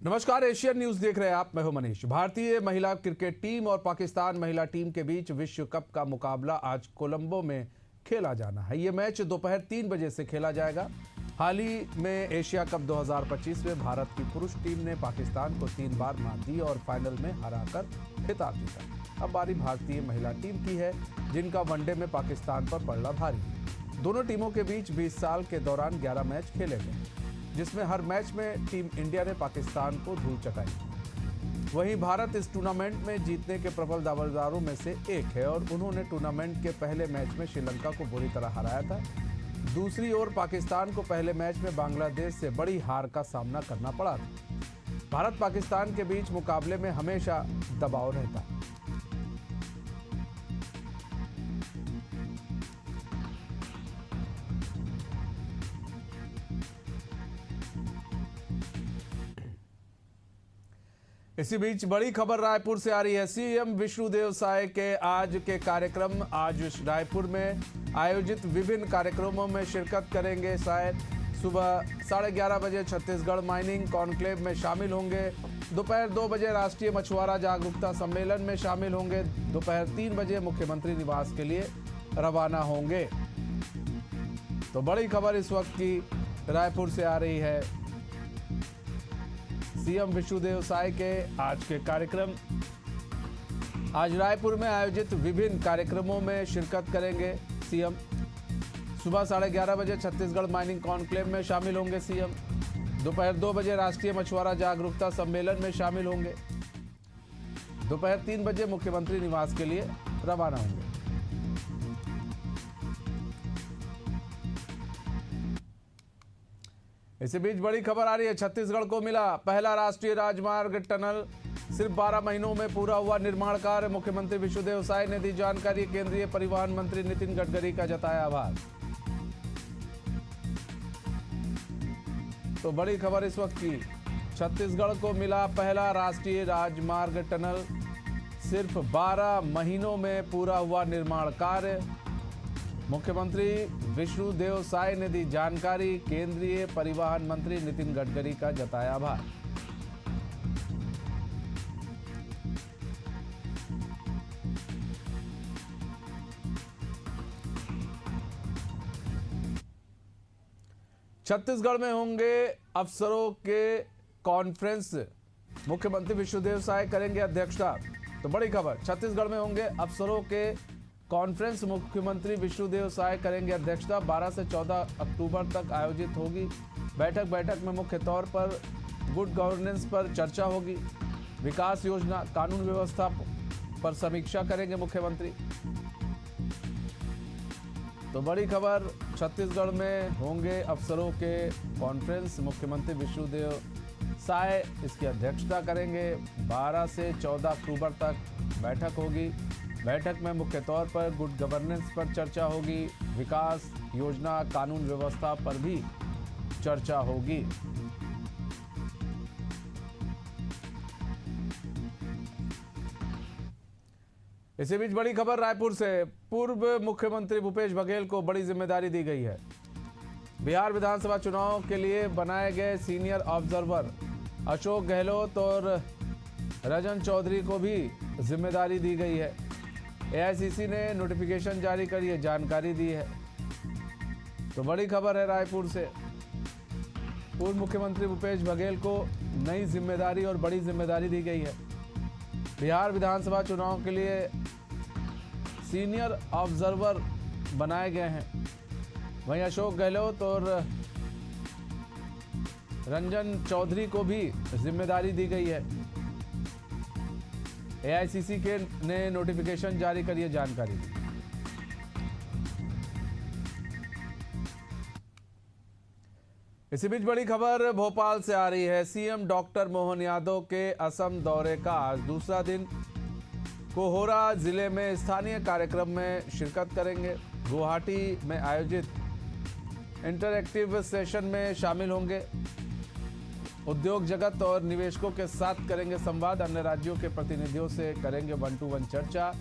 नमस्कार, Asian news देख रहे हैं आप। मैं हूं मनीष। भारतीय महिला क्रिकेट टीम और पाकिस्तान महिला टीम के बीच विश्व कप का मुकाबला आज कोलंबो में खेला जाना है। ये मैच दोपहर 3 बजे से खेला जाएगा। हाल ही में एशिया कप 2025 में भारत की पुरुष टीम ने पाकिस्तान को 3 बार मात दी और फाइनल में हराकर खिताब जीता। अब बारी भारतीय महिला टीम की है, जिनका वनडे में पाकिस्तान पर पड़ना भारी है। दोनों टीमों के बीच 20 साल के दौरान 11 मैच खेले गए, जिसमें हर मैच में टीम इंडिया ने पाकिस्तान को धूल चटाई। वहीं भारत इस टूर्नामेंट में जीतने के प्रबल दावेदारों में से एक है और उन्होंने टूर्नामेंट के पहले मैच में श्रीलंका को बुरी तरह हराया था। दूसरी ओर पाकिस्तान को पहले मैच में बांग्लादेश से बड़ी हार का सामना करना पड़ा था। भारत पाकिस्तान के बीच मुकाबले में हमेशा दबाव रहता है। इसी बीच बड़ी खबर रायपुर से आ रही है। सीएम विष्णुदेव साय के आज के कार्यक्रम। आज रायपुर में आयोजित विभिन्न कार्यक्रमों में शिरकत करेंगे साय। सुबह 11:30 बजे छत्तीसगढ़ माइनिंग कॉन्क्लेव में शामिल होंगे। दोपहर 2 बजे राष्ट्रीय मछुआरा जागरूकता सम्मेलन में शामिल होंगे। दोपहर 3 बजे मुख्यमंत्री निवास के लिए रवाना होंगे। तो बड़ी खबर इस वक्त की रायपुर से आ रही है। सीएम विष्णुदेव साय के आज के कार्यक्रम। आज रायपुर में आयोजित विभिन्न कार्यक्रमों में शिरकत करेंगे सीएम। सुबह 11:30 बजे छत्तीसगढ़ माइनिंग कॉन्क्लेव में शामिल होंगे सीएम। दोपहर 2 बजे राष्ट्रीय मछुआरा जागरूकता सम्मेलन में शामिल होंगे। दोपहर 3 बजे मुख्यमंत्री निवास के लिए रवाना होंगे। इसी बीच बड़ी खबर आ रही है। छत्तीसगढ़ को मिला पहला राष्ट्रीय राजमार्ग टनल। सिर्फ 12 महीनों में पूरा हुआ निर्माण कार्य। मुख्यमंत्री विष्णुदेव साय ने दी जानकारी। केंद्रीय परिवहन मंत्री नितिन गडकरी का जताया आभार। तो बड़ी खबर इस वक्त की। छत्तीसगढ़ को मिला पहला राष्ट्रीय राजमार्ग टनल। सिर्फ 12 महीनों में पूरा हुआ निर्माण कार्य। मुख्यमंत्री विष्णुदेव साय ने दी जानकारी। केंद्रीय परिवहन मंत्री नितिन गडकरी का जताया आभार। छत्तीसगढ़ में होंगे अफसरों के कॉन्फ्रेंस। मुख्यमंत्री विष्णुदेव साय करेंगे अध्यक्षता। तो बड़ी खबर, छत्तीसगढ़ में होंगे अफसरों के कॉन्फ्रेंस। मुख्यमंत्री विष्णुदेव साय करेंगे अध्यक्षता। 12 से 14 अक्टूबर तक आयोजित होगी बैठक में मुख्य तौर पर गुड गवर्नेंस पर चर्चा होगी। विकास योजना, कानून व्यवस्था पर समीक्षा करेंगे मुख्यमंत्री। तो बड़ी खबर, छत्तीसगढ़ में होंगे अफसरों के कॉन्फ्रेंस। मुख्यमंत्री विष्णुदेव साय इसकी अध्यक्षता करेंगे। 12 से 14 अक्टूबर तक बैठक होगी। बैठक में मुख्य तौर पर गुड गवर्नेंस पर चर्चा होगी। विकास योजना, कानून व्यवस्था पर भी चर्चा होगी। इसी बीच बड़ी खबर रायपुर से। पूर्व मुख्यमंत्री भूपेश बघेल को बड़ी जिम्मेदारी दी गई है। बिहार विधानसभा चुनाव के लिए बनाए गए सीनियर ऑब्जर्वर अशोक गहलोत और रंजन चौधरी को भी जिम्मेदारी दी गई है। एआईसीसी ने नोटिफिकेशन जारी कर ये जानकारी दी है। तो बड़ी खबर है रायपुर से। पूर्व मुख्यमंत्री भूपेश बघेल को नई जिम्मेदारी और बड़ी जिम्मेदारी दी गई है। बिहार विधानसभा चुनाव के लिए सीनियर ऑब्जर्वर बनाए गए हैं। वहीं अशोक गहलोत और रंजन चौधरी को भी जिम्मेदारी दी गई है। एआईसीसी के ने नोटिफिकेशन जारी कर ये जानकारी दी। इसी बीच बड़ी खबर भोपाल से आ रही है। सीएम डॉक्टर मोहन यादव के असम दौरे का आज दूसरा दिन। कोहोरा जिले में स्थानीय कार्यक्रम में शिरकत करेंगे। गुवाहाटी में आयोजित इंटरैक्टिव सेशन में शामिल होंगे। उद्योग जगत और निवेशकों के साथ करेंगे संवाद। अन्य राज्यों के प्रतिनिधियों से करेंगे 1-to-1 चर्चा।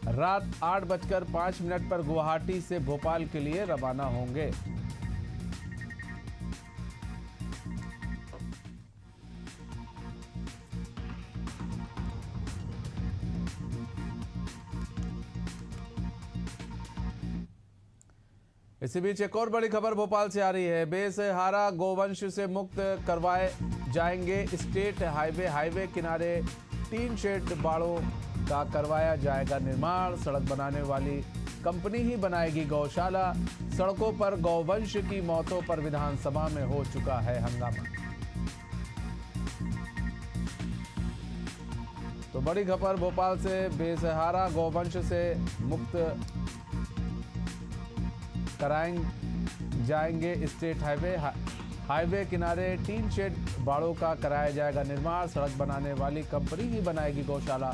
रात 8:05 पर गुवाहाटी से भोपाल के लिए रवाना होंगे। इसी बीच एक और बड़ी खबर भोपाल से आ रही है। बेसहारा गोवंश से मुक्त करवाए जाएंगे स्टेट हाईवे किनारे टीन शेड बाड़ों का करवाया जाएगा निर्माण। सड़क बनाने वाली कंपनी ही बनाएगी गौशाला। सड़कों पर गौवंश की मौतों पर विधानसभा में हो चुका है हंगामा। तो बड़ी खबर भोपाल से, बेसहारा गौवंश से मुक्त कराए जाएंगे स्टेट हाईवे किनारे टीन शेड बाड़ों का कराया जाएगा निर्माण। सड़क बनाने वाली कंपनी ही बनाएगी गौशाला।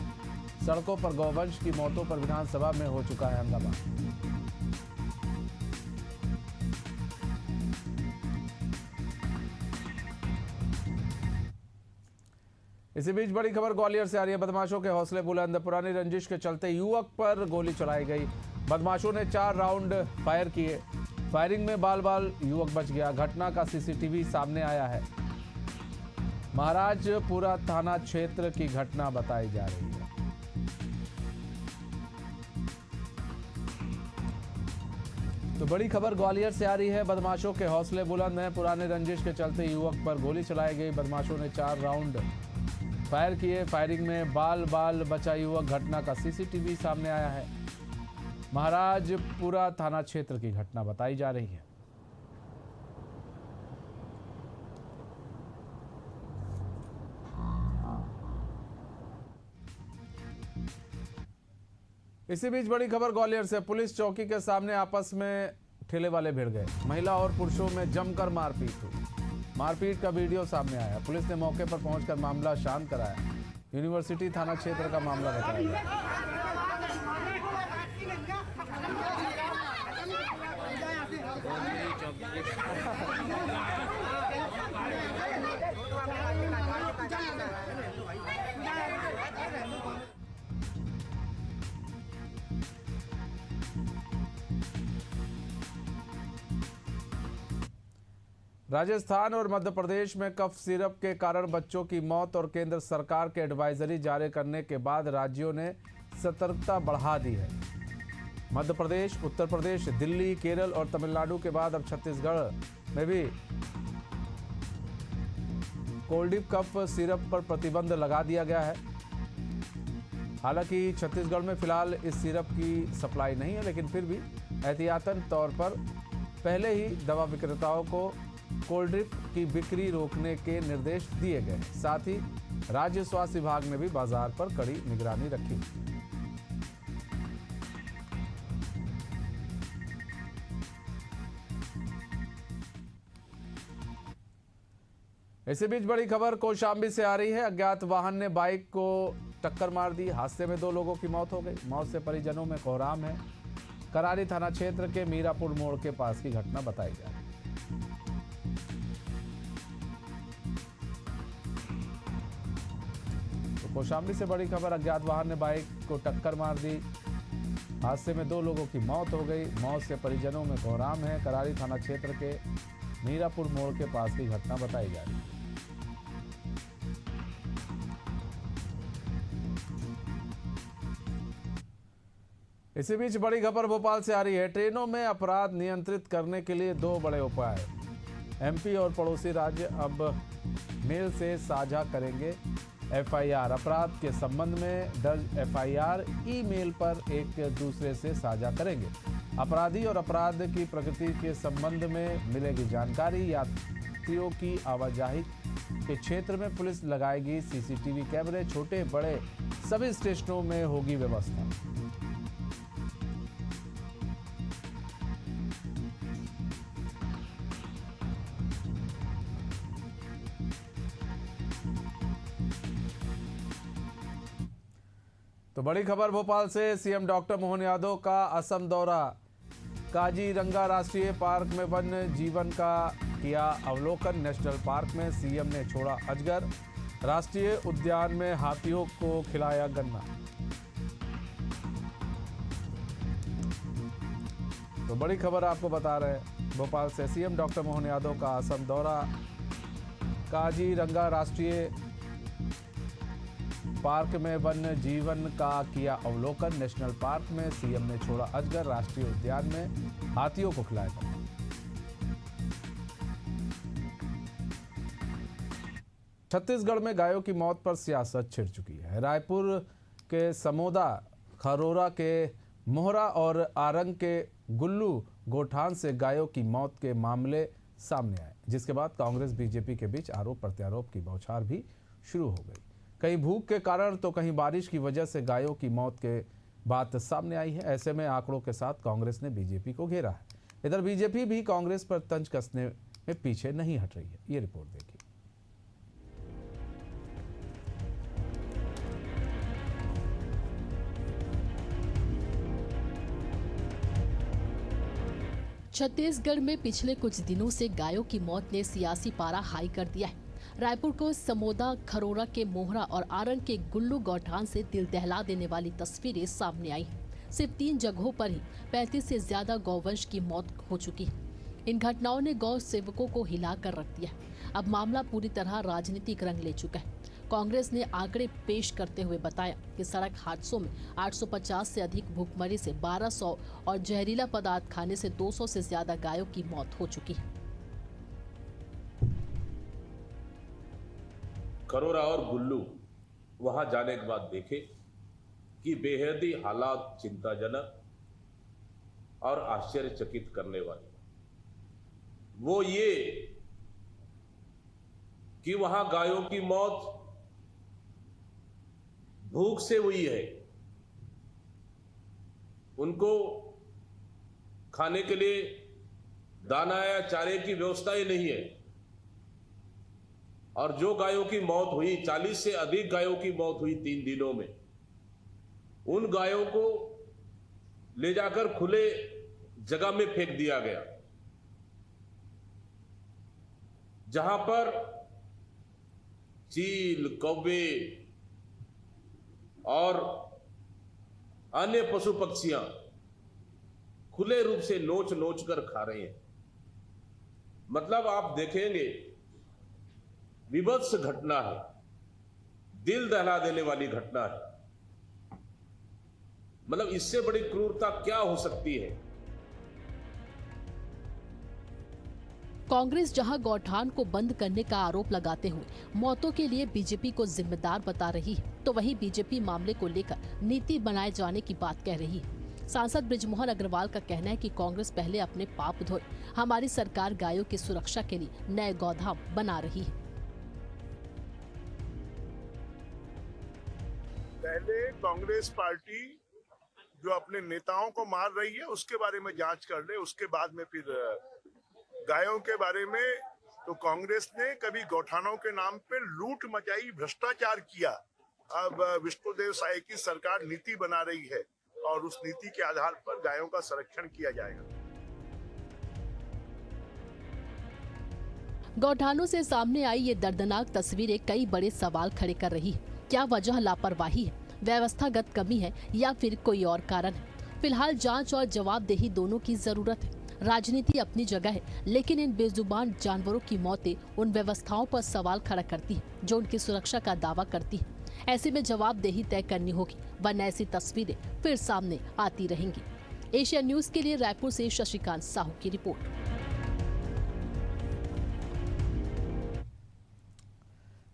सड़कों पर गौवंश की मौतों पर विधानसभा में हो चुका है हंगामा। इसी बीच बड़ी खबर ग्वालियर से आ रही है। बदमाशों के हौसले बुलंद, पुरानी रंजिश के चलते युवक पर गोली चलाई गई। बदमाशों ने 4 राउंड फायर किए। फायरिंग में बाल युवक बच गया। घटना का सीसीटीवी सामने आया है। महाराजपुरा थाना क्षेत्र की घटना बताई जा रही है। तो बड़ी खबर ग्वालियर से आ रही है। बदमाशों के हौसले बुलंद हैं। पुराने रंजिश के चलते युवक पर गोली चलाई गई। बदमाशों ने 4 राउंड फायर किए। फायरिंग में बाल बचा युवक। घटना का सीसीटीवी सामने आया है। महाराजपुरा थाना क्षेत्र की घटना बताई जा रही है। इसी बीच बड़ी खबर ग्वालियर से, पुलिस चौकी के सामने आपस में ठेले वाले भिड़ गए। महिला और पुरुषों में जमकर मारपीट हुई। मारपीट का वीडियो सामने आया। पुलिस ने मौके पर पहुंचकर मामला शांत कराया। यूनिवर्सिटी थाना क्षेत्र का मामला बताया गया। राजस्थान और मध्य प्रदेश में कफ सिरप के कारण बच्चों की मौत और केंद्र सरकार के एडवाइजरी जारी करने के बाद राज्यों ने सतर्कता बढ़ा दी है। मध्य प्रदेश, उत्तर प्रदेश, दिल्ली, केरल और तमिलनाडु के बाद अब छत्तीसगढ़ में भी कोल्डिप कफ सिरप पर प्रतिबंध लगा दिया गया है। हालांकि छत्तीसगढ़ में फिलहाल इस सिरप की सप्लाई नहीं है, लेकिन फिर भी एहतियातन तौर पर पहले ही दवा विक्रेताओं को कोल्ड ड्रिप की बिक्री रोकने के निर्देश दिए गए। साथ ही राज्य स्वास्थ्य विभाग ने भी बाजार पर कड़ी निगरानी रखी। इसी बीच बड़ी खबर कौशाम्बी से आ रही है। अज्ञात वाहन ने बाइक को टक्कर मार दी। हादसे में 2 लोगों की मौत हो गई। मौत से परिजनों में कोहराम है। करारी थाना क्षेत्र के मीरापुर मोड़ के पास की घटना बताई जा रही है। तो कौशाम्बी से बड़ी खबर, अज्ञात वाहन ने बाइक को टक्कर मार दी। हादसे में 2 लोगों की मौत हो गई। मौत से परिजनों में कोहराम है। करारी थाना क्षेत्र के मीरापुर मोड़ के पास की घटना बताई जा रही है। इसी बीच बड़ी खबर भोपाल से आ रही है। ट्रेनों में अपराध नियंत्रित करने के लिए 2 बड़े उपाय। एमपी और पड़ोसी राज्य अब मेल से साझा करेंगे एफआईआर। अपराध के संबंध में दर्ज एफआईआर ईमेल पर एक दूसरे से साझा करेंगे। अपराधी और अपराध की प्रकृति के संबंध में मिलेगी जानकारी। यात्रियों की आवाजाही के क्षेत्र में पुलिस लगाएगी सीसीटीवी कैमरे। छोटे बड़े सभी स्टेशनों में होगी व्यवस्था। तो बड़ी खबर भोपाल से, सीएम डॉक्टर मोहन यादव का असम दौरा। काजीरंगा राष्ट्रीय पार्क में वन्य जीवन का किया अवलोकन। नेशनल पार्क में सीएम ने छोड़ा अजगर। राष्ट्रीय उद्यान में हाथियों को खिलाया गन्ना। तो बड़ी खबर आपको बता रहे हैं भोपाल से, सीएम डॉक्टर मोहन यादव का असम दौरा। काजीरंगा राष्ट्रीय पार्क में वन्य जीवन का किया अवलोकन। नेशनल पार्क में सीएम ने छोड़ा अजगर। राष्ट्रीय उद्यान में हाथियों को खिलाया गया। छत्तीसगढ़ में गायों की मौत पर सियासत छिड़ चुकी है। रायपुर के समोदा, खरोरा के मोहरा और आरंग के गुल्लू गोठान से गायों की मौत के मामले सामने आए, जिसके बाद कांग्रेस बीजेपी के बीच आरोप प्रत्यारोप की बौछार भी शुरू हो गई। कहीं भूख के कारण तो कहीं बारिश की वजह से गायों की मौत के बात सामने आई है। ऐसे में आंकड़ों के साथ कांग्रेस ने बीजेपी को घेरा है। इधर बीजेपी भी कांग्रेस पर तंज कसने में पीछे नहीं हट रही है। ये रिपोर्ट देखिए। छत्तीसगढ़ में पिछले कुछ दिनों से गायों की मौत ने सियासी पारा हाई कर दिया है। रायपुर को समोदा, खरोरा के मोहरा और आरंग के गुल्लू गौठान से दिल दहला देने वाली तस्वीरें सामने आई। सिर्फ 3 जगहों पर ही 35 से ज्यादा गौवंश की मौत हो चुकी है। इन घटनाओं ने गौ सेवकों को हिला कर रख दिया है। अब मामला पूरी तरह राजनीतिक रंग ले चुका है। कांग्रेस ने आंकड़े पेश करते हुए बताया कि सड़क हादसों में 850 से अधिक भूखमरी से 1200 और जहरीला पदार्थ खाने से 200 से ज्यादा गायों की मौत हो चुकी है। खरोरा और गुल्लू वहां जाने के बाद देखे कि बेहद ही हालात चिंताजनक और आश्चर्यचकित करने वाले। वो ये कि वहां गायों की मौत भूख से हुई है। उनको खाने के लिए दाना या चारे की व्यवस्था ही नहीं है। और जो गायों की मौत हुई, 40 से अधिक गायों की मौत हुई 3 दिनों में, उन गायों को ले जाकर खुले जगह में फेंक दिया गया, जहां पर चील, कौवे और अन्य पशु पक्षियां खुले रूप से नोच नोच कर खा रहे हैं। मतलब आप देखेंगे विभत्स घटना है, दिल दहला देने वाली घटना है। मतलब इससे बड़ी क्रूरता क्या हो सकती है। कांग्रेस जहां गौठान को बंद करने का आरोप लगाते हुए मौतों के लिए बीजेपी को जिम्मेदार बता रही है, तो वहीं बीजेपी मामले को लेकर नीति बनाए जाने की बात कह रही है। सांसद बृजमोहन अग्रवाल का कहना है कि कांग्रेस पहले अपने पाप धोए। हमारी सरकार गायों की सुरक्षा के लिए नए गौधाम बना रही है। पहले कांग्रेस पार्टी जो अपने नेताओं को मार रही है उसके बारे में जांच कर ले, उसके बाद में फिर गायों के बारे में। तो कांग्रेस ने कभी गौठानों के नाम पे लूट मचाई, भ्रष्टाचार किया। अब विष्णुदेव साय की सरकार नीति बना रही है और उस नीति के आधार पर गायों का संरक्षण किया जाएगा। गौठानों से सामने आई ये दर्दनाक तस्वीरें कई बड़े सवाल खड़े कर रही है। क्या वजह लापरवाही है, व्यवस्थागत कमी है या फिर कोई और कारण है? फिलहाल जांच और जवाबदेही दोनों की जरूरत है। राजनीति अपनी जगह है, लेकिन इन बेजुबान जानवरों की मौतें उन व्यवस्थाओं पर सवाल खड़ा करती है जो उनकी सुरक्षा का दावा करती है। ऐसे में जवाबदेही तय करनी होगी, वरना ऐसी तस्वीरें फिर सामने आती रहेंगी। एशिया न्यूज के लिए रायपुर से शशिकांत साहू की रिपोर्ट।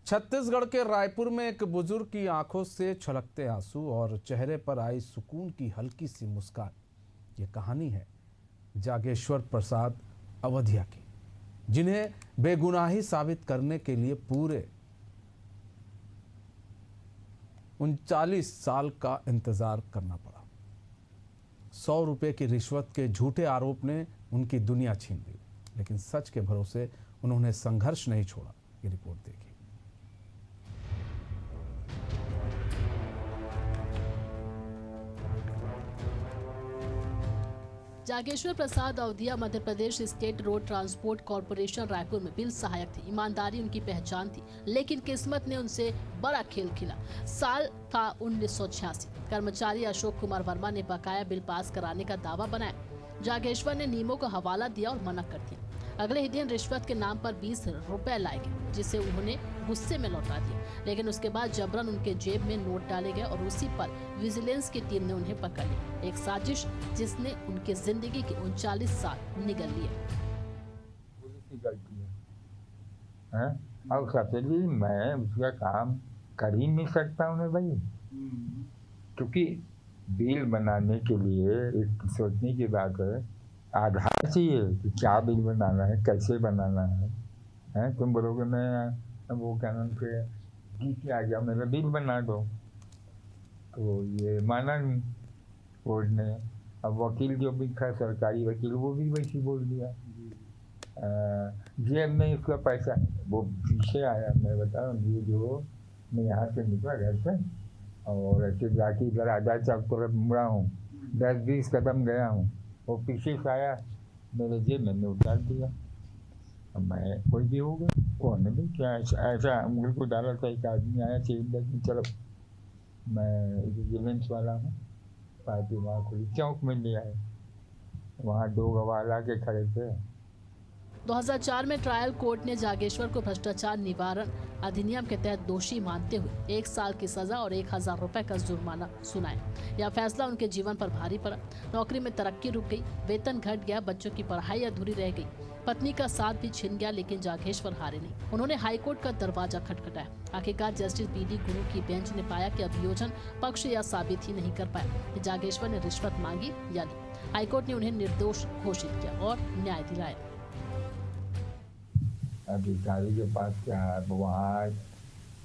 छत्तीसगढ़ के रायपुर में एक बुजुर्ग की आंखों से छलकते आंसू और चेहरे पर आई सुकून की हल्की सी मुस्कान। ये कहानी है जागेश्वर प्रसाद अवधिया की, जिन्हें बेगुनाही साबित करने के लिए पूरे 39 साल का इंतजार करना पड़ा। 100 रुपए की रिश्वत के झूठे आरोप ने उनकी दुनिया छीन ली, लेकिन सच के भरोसे उन्होंने संघर्ष नहीं छोड़ा। ये रिपोर्ट देखिए। Jageshwar Prasad Awadhiya Madhya Pradesh state road transport corporation Raipur में बिल सहायक थे। ईमानदारी उनकी पहचान थी, लेकिन किस्मत ने उनसे बड़ा खेल खेला। साल था 1986। कर्मचारी अशोक कुमार वर्मा ने बकाया बिल पास कराने का दावा बनाया। जागेश्वर ने नियमों का हवाला दिया और मना कर दिया। अगले ही दिन रिश्वत के नाम पर 20 रुपए लाए गए, जिसे उन्होंने गुस्से में लौटा दिया। लेकिन उसके बाद जबरन उनके जेब में नोट डाले गए और उसी पर विजिलेंस की टीम ने उन्हें पकड़ लिया। एक साजिश जिसने उनकी जिंदगी के 39 साल निगल लिए। पुलिस की गलती है, और सबसे मैं उसका काम कर ही नहीं सकता हूँ भाई, क्योंकि बिल बनाने के लिए एक सोचने की बात है, आधार चाहिए कि क्या बिल बनाना है, कैसे बनाना है। तुम बोलोगे मैं वो क्या नाम से जीत आ गया, मेरा बिल बना दो, तो ये माना नहीं कोर्ट ने। अब वकील जो भी था सरकारी वकील, वो भी वैसे बोल दिया। जेब में इसका पैसा वो पीछे आया, मैं बता रहा हूँ, ये जो मैं यहाँ से निकला घर से और ऐसे जाके इधर आजाद चौक तरफ मुड़ा हूँ, 10-20 कदम गया हूँ, वो पीछे से आया, मेरे जेब में उतार दिया। अब मैं कोई भी होगा, कौन है क्या ऐसा उंगली को डाला था, एक आदमी आया चाहिए, चलो मैं विजिलेंस वाला हूँ, पार्टी वहाँ खुली चौक में ले आए, वहाँ 2 गवाह ला के खड़े थे। 2004 में ट्रायल कोर्ट ने जागेश्वर को भ्रष्टाचार निवारण अधिनियम के तहत दोषी मानते हुए 1 साल की सजा और 1000 रुपए का जुर्माना सुनाया। यह फैसला उनके जीवन पर भारी पड़ा। नौकरी में तरक्की रुक गई, वेतन घट गया, बच्चों की पढ़ाई अधूरी रह गई, पत्नी का साथ भी छिन गया, लेकिन जागेश्वर हारे नहीं। उन्होंने हाईकोर्ट का दरवाजा खटखटाया। आखिरकार जस्टिस BD गुरु की बेंच ने पाया कि अभियोजन पक्ष यह साबित ही नहीं कर पाया कि जागेश्वर ने रिश्वत मांगी या नहीं। हाईकोर्ट ने उन्हें निर्दोष घोषित किया और न्याय दिलाया। अधिकारी के पास क्या है, वहाँ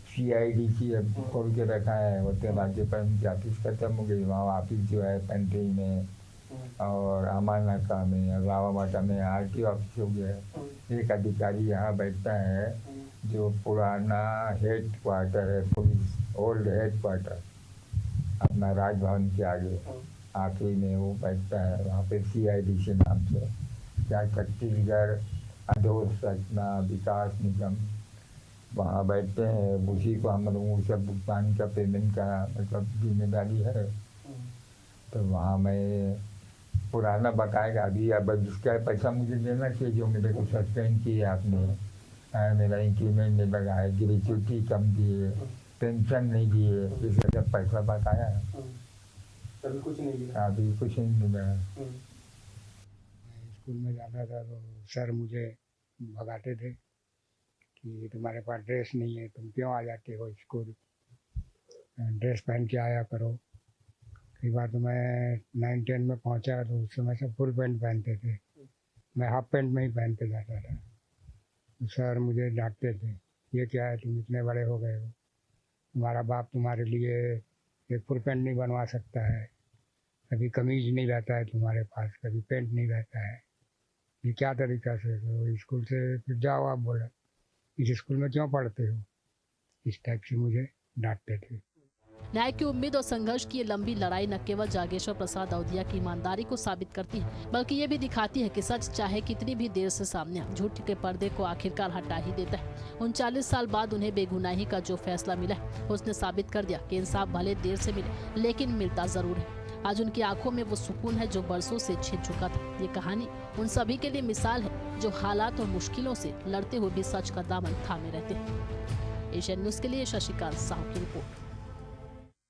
CID की खोल के रखा है, वो राज्य पर उनकी ऑफिस खत्म हो गई, वहाँ ऑफिस जो है पेंट्री में और अमानाका में, रावामाटा में RT ऑफिस हो गया है। एक अधिकारी यहाँ बैठता है जो पुराना हेड क्वार्टर है, पुलिस ओल्ड हेड क्वार्टर अपना राजभवन के आगे आखिरी में वो बैठता है, वहाँ पे CID के नाम से, क्या छत्तीसगढ़ अधोसंरचना विकास निगम, वहाँ बैठते हैं। उसी को हम लोगों सब भुगतान का पेमेंट का मतलब जिम्मेदारी है। तो वहाँ मैं पुराना बकाया अभी, अब जिसका पैसा मुझे देना चाहिए, जो मेरे को सस्पेंड किया आपने, मेरा इंक्रीमेंट नहीं लगा है, ग्रेच्युटी कम दिए, पेंशन नहीं दिए, इसका जब पैसा बकाया है अभी कुछ नहीं मिला। अभी कुछ नहीं मिला। स्कूल में जाता था तो सर मुझे भगाते थे कि तुम्हारे पास ड्रेस नहीं है, तुम क्यों आ जाते हो स्कूल, ड्रेस पहन के आया करो। कई बार तो मैं 9-10 में पहुंचा तो उस समय सब फुल पैंट पहनते थे, मैं हाफ पैंट में ही पहन के जाता था। तो सर मुझे डांटते थे, ये क्या है, तुम इतने बड़े हो गए हो, तुम्हारा बाप तुम्हारे लिए एक फुल पैंट नहीं बनवा सकता है, कभी कमीज नहीं रहता है तुम्हारे पास, कभी पैंट नहीं रहता है, ये क्या तरीका से। तो स्कूल से फिर जाओ, आप बोला इस स्कूल में क्यों पढ़ते हो, इस टाइप से मुझे डांटते थे। न्याय की उम्मीद और संघर्ष की ये लंबी लड़ाई न केवल जागेश्वर प्रसाद अवधिया की ईमानदारी को साबित करती है, बल्कि ये भी दिखाती है कि सच चाहे कितनी भी देर से सामने आए, झूठ के पर्दे को आखिरकार हटा ही देता है। 39 साल बाद उन्हें बेगुनाही का जो फैसला मिला है, उसने साबित कर दिया कि इंसाफ भले देर से मिले, लेकिन मिलता जरूर है। आज उनकी आंखों में वो सुकून है जो बरसों से छिप चुका था। ये कहानी उन सभी के लिए मिसाल है जो हालात और मुश्किलों से लड़ते हुए भी सच का दामन थामे रहते हैं। एशियन न्यूज के लिए शशिकांत साहू की रिपोर्ट।